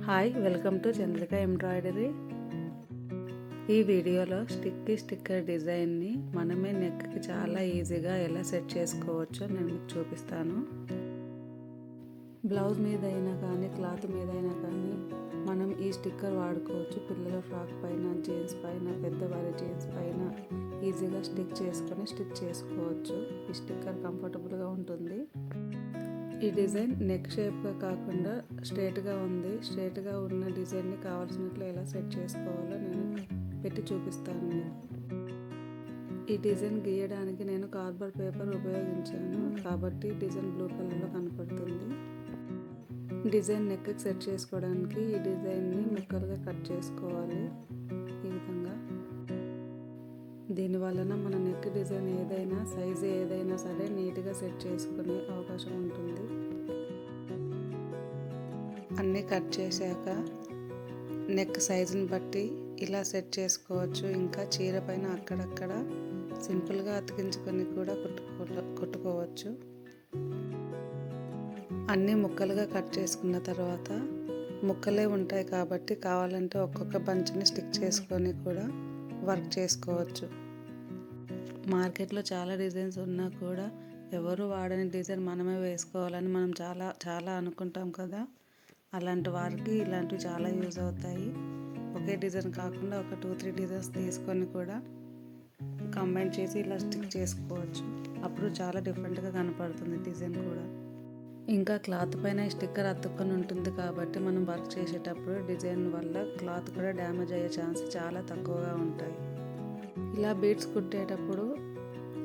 Hi, welcome to Chandrika embroidery. ఈ వీడియోలో sticker డిజైన్ని మనమే నెక్కి చాలా ఈజీగా ఎలా సెట్ చేసుకోవచ్చో నేను మీకు చూపిస్తాను. బ్లౌజ్ మీద అయినా కానీ క్లాత్ మీద అయినా కానీ మనం ఈ స్టిక్కర్ వాడుకోవచ్చు. పిల్లల ఫ్రాక్ పైన, జీన్స్ పైన, పెద్దవారి జీన్స్ పైన ఈజీగా స్టిచ్ చేసుకోవచ్చు. ఈ స్టిక్కర్ కంఫర్టబుల్గా ఉంటుంది. ఈ డిజైన్ నెక్ షేప్గా కాకుండా స్ట్రేట్గా ఉంది. స్ట్రేట్గా ఉన్న డిజైన్ని కావాల్సినట్లు ఎలా సెట్ చేసుకోవాలో నేను పెట్టి చూపిస్తాను మీకు. ఈ డిజైన్ గీయడానికి నేను కార్బన్ పేపర్ ఉపయోగించాను కాబట్టి డిజైన్ బ్లూ కలర్లో కనపడుతుంది. డిజైన్ నెక్కి సెట్ చేసుకోవడానికి ఈ డిజైన్ని ముక్కలుగా కట్ చేసుకోవాలి. ఈ విధంగా దీనివలన మన నెక్ డిజైన్ ఏదైనా సైజు ఏదైనా సరే నీట్గా సెట్ చేసుకునే అవకాశం ఉంటుంది. అన్నీ కట్ చేశాక నెక్ సైజుని బట్టి ఇలా సెట్ చేసుకోవచ్చు. ఇంకా చీర పైన అక్కడక్కడ సింపుల్గా అతికించుకొని కూడా కుట్టుకోవచ్చు. అన్నీ ముక్కలుగా కట్ చేసుకున్న తర్వాత ముక్కలే ఉంటాయి కాబట్టి కావాలంటే ఒక్కొక్క బంచ్ని స్టిక్ చేసుకొని కూడా వర్క్ చేసుకోవచ్చు. మార్కెట్లో చాలా డిజైన్స్ ఉన్నా కూడా ఎవరు వాడని డిజైన్ మనమే వేసుకోవాలని మనం చాలా అనుకుంటాం కదా. అలాంటి వారికి ఇలాంటివి చాలా యూజ్ అవుతాయి. ఒకే డిజైన్ కాకుండా ఒక 2-3 డిజైన్స్ తీసుకొని కూడా కంబైన్ చేసి ఇలా స్టిక్ చేసుకోవచ్చు. అప్పుడు చాలా డిఫరెంట్గా కనపడుతుంది డిజైన్ కూడా. ఇంకా క్లాత్ పైన స్టిక్కర్ అతుక్కొని ఉంటుంది కాబట్టి మనం వర్క్ చేసేటప్పుడు డిజైన్ వల్ల క్లాత్ కూడా డ్యామేజ్ అయ్యే ఛాన్స్ చాలా తక్కువగా ఉంటాయి. ఇలా బీడ్స్ కుట్టేటప్పుడు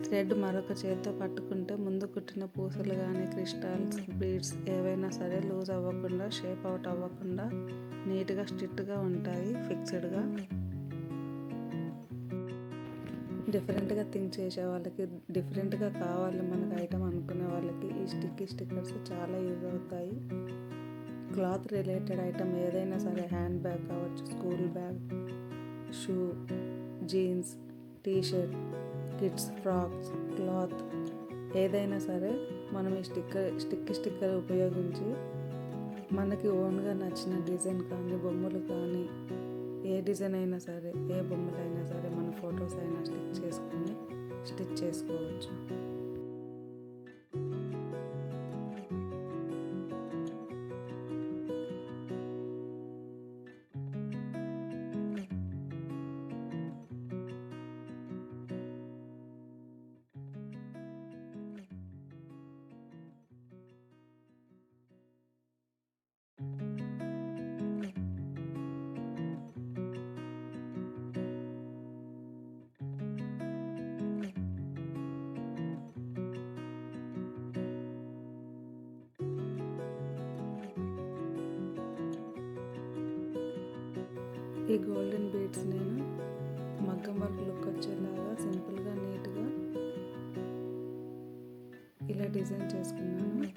థ్రెడ్ మరొక చేతితో పట్టుకుంటే ముందు కుట్టిన పూసలు కానీ క్రిస్టల్స్, బీడ్స్ ఏవైనా సరే లూజ్ అవ్వకుండా, షేప్ అవుట్ అవ్వకుండా నీట్గా స్ట్రిక్ట్గా ఉంటాయి, ఫిక్స్డ్గా. డిఫరెంట్గా థింక్ చేసే వాళ్ళకి, డిఫరెంట్గా కావాలి మనకు ఐటమ్ అనుకునే వాళ్ళకి ఈ స్టిక్కర్స్ చాలా యూజ్ అవుతాయి. క్లాత్ రిలేటెడ్ ఐటమ్ ఏదైనా సరే, హ్యాండ్ బ్యాగ్ కావచ్చు, school bag, shoe, jeans, t shirt, kids frocks, cloth ఏదైనా సరే మనం ఈ స్టిక్కర్ ఉపయోగించి మనకి ఓన్గా నచ్చిన డిజైన్ కానీ, బొమ్మలు కానీ, ఏ డిజైన్ అయినా సరే, ఏ బొమ్మలైనా సరే, మన ఫొటోస్ అయినా స్టిచ్ చేసుకోవచ్చు. ఈ గోల్డెన్ బీడ్స్ నేను మగ్గం వర్క్ లుక్ వచ్చేలాగా సింపుల్గా నీట్గా ఇలా డిజైన్ చేసుకున్నాను.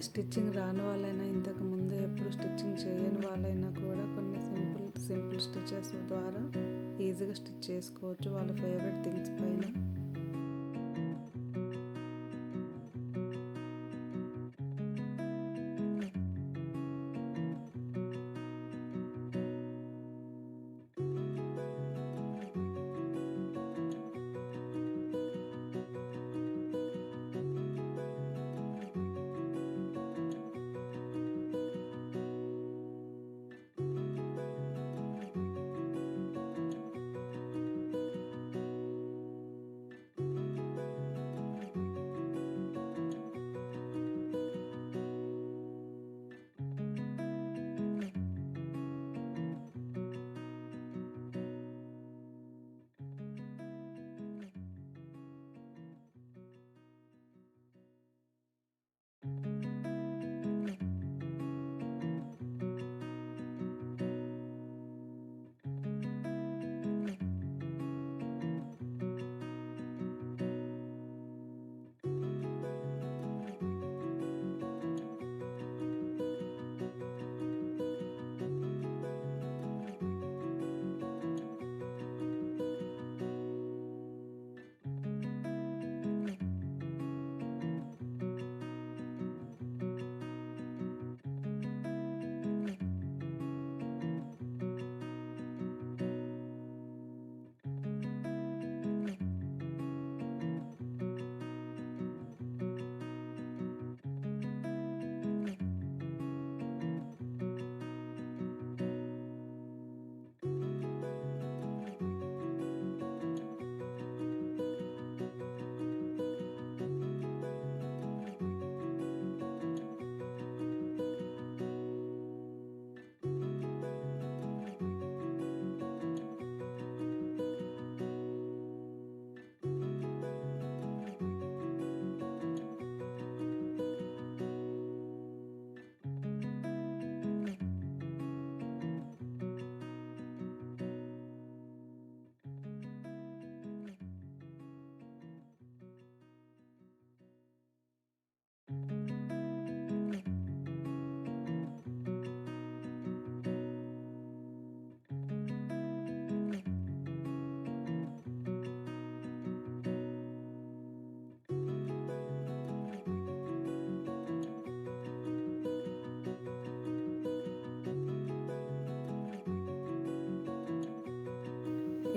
స్టిచ్చింగ్ రాని వాళ్ళైనా, ఇంతకు ముందు ఎప్పుడు స్టిచ్చింగ్ చేయని వాళ్ళైనా కూడా కొన్ని సింపుల్ స్టిచెస్ ద్వారా ఈజీగా స్టిచ్ చేసుకోవచ్చు వాళ్ళ ఫేవరెట్ థింగ్స్ పైన.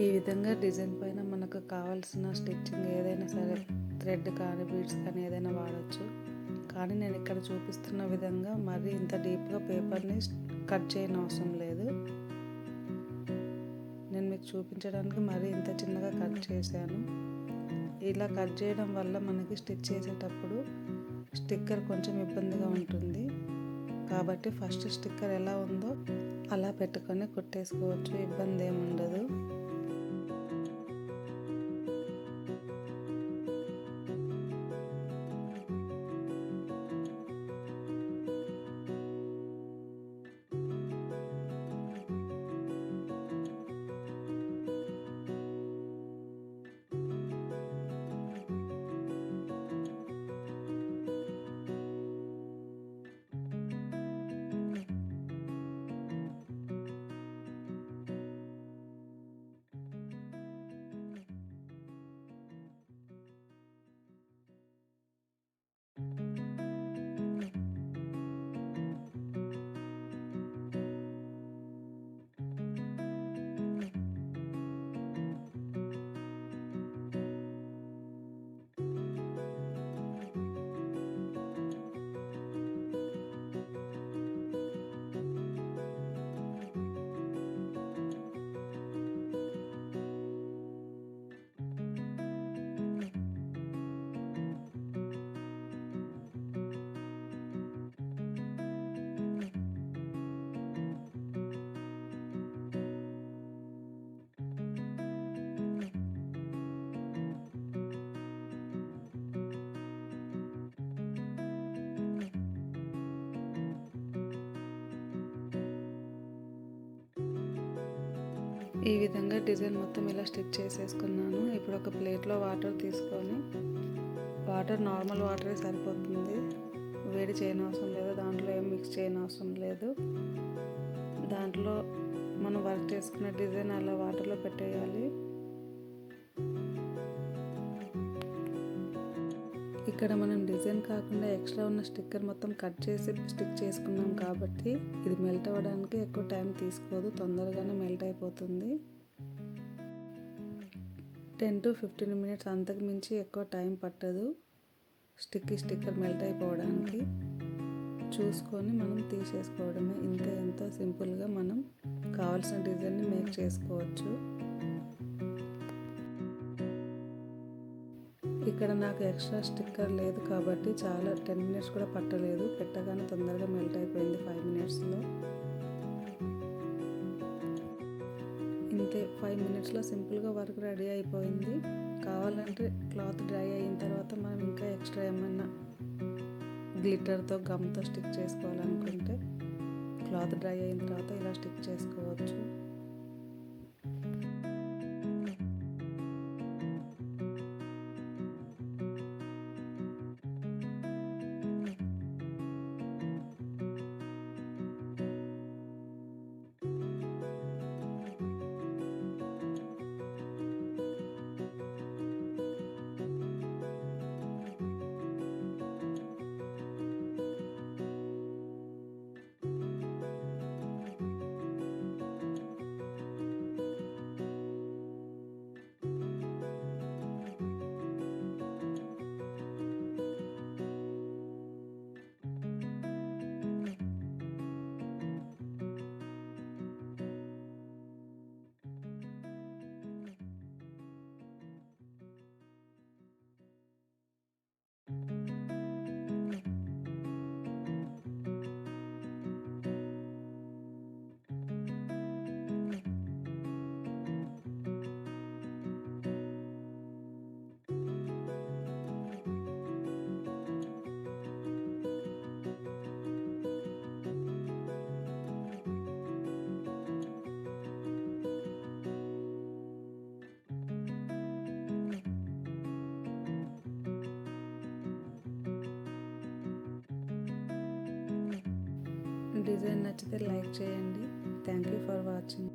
ఈ విధంగా డిజైన్ పైన మనకు కావాల్సిన స్టిచ్చింగ్ ఏదైనా సరే, థ్రెడ్ కానీ బీడ్స్ కానీ ఏదైనా వాడచ్చు. కానీ నేను ఇక్కడ చూపిస్తున్న విధంగా మరి ఇంత డీప్గా పేపర్ని కట్ చేయని అవసరం లేదు. నేను మీకు చూపించడానికి మరీ ఇంత చిన్నగా కట్ చేశాను. ఇలా కట్ చేయడం వల్ల మనకి స్టిచ్ చేసేటప్పుడు స్టిక్కర్ కొంచెం ఇబ్బందిగా ఉంటుంది. కాబట్టి ఫస్ట్ స్టిక్కర్ ఎలా ఉందో అలా పెట్టుకొని కుట్టేసుకోవచ్చు, ఇబ్బంది ఏమి ఉండదు. ఈ విధంగా డిజైన్ మొత్తం ఇలా స్టిచ్ చేసేసుకున్నాను. ఇప్పుడు ఒక ప్లేట్లో వాటర్ తీసుకొని, వాటర్ నార్మల్ వాటరే సరిపోతుంది, వేడి చేయనవసరం లేదు, దాంట్లో ఏం మిక్స్ చేయనవసరం లేదు. దాంట్లో మనం వర్క్ చేసుకున్న డిజైన్ అలా వాటర్లో పెట్టేయాలి. ఇక్కడ మనం డిజైన్ కాకుండా ఎక్స్ట్రా ఉన్న స్టిక్కర్ మొత్తం కట్ చేసి స్టిక్ చేసుకున్నాం కాబట్టి ఇది మెల్ట్ అవ్వడానికి ఎక్కువ టైం తీసుకోదు, తొందరగానే మెల్ట్ అయిపోతుంది. 10 to 15 minutes అంతకు మించి ఎక్కువ టైం పట్టదు స్టిక్కర్ మెల్ట్ అయిపోవడానికి. చూసుకొని మనం తీసేసుకోవడమే. ఇంత ఎంతో సింపుల్గా మనం కావాల్సిన డిజైన్ని మేక్ చేసుకోవచ్చు. ఇక్కడ నాకు ఎక్స్ట్రా స్టిక్కర్ లేదు కాబట్టి చాలా 10 minutes కూడా పట్టలేదు, పెట్టగానే తొందరగా మెల్ట్ అయిపోయింది 5 minutesలో. ఇంతే, 5 minutesలో సింపుల్గా వర్క్ రెడీ అయిపోయింది. కావాలంటే క్లాత్ డ్రై అయిన తర్వాత మనం ఇంకా ఎక్స్ట్రా ఏమన్నా గ్లిటర్తో గమ్తో స్టిక్ చేసుకోవాలనుకుంటే క్లాత్ డ్రై అయిన తర్వాత ఇలా స్టిక్ చేసుకోవచ్చు. డిజైన్ నచ్చితే లైక్ చేయండి. Thank you for watching.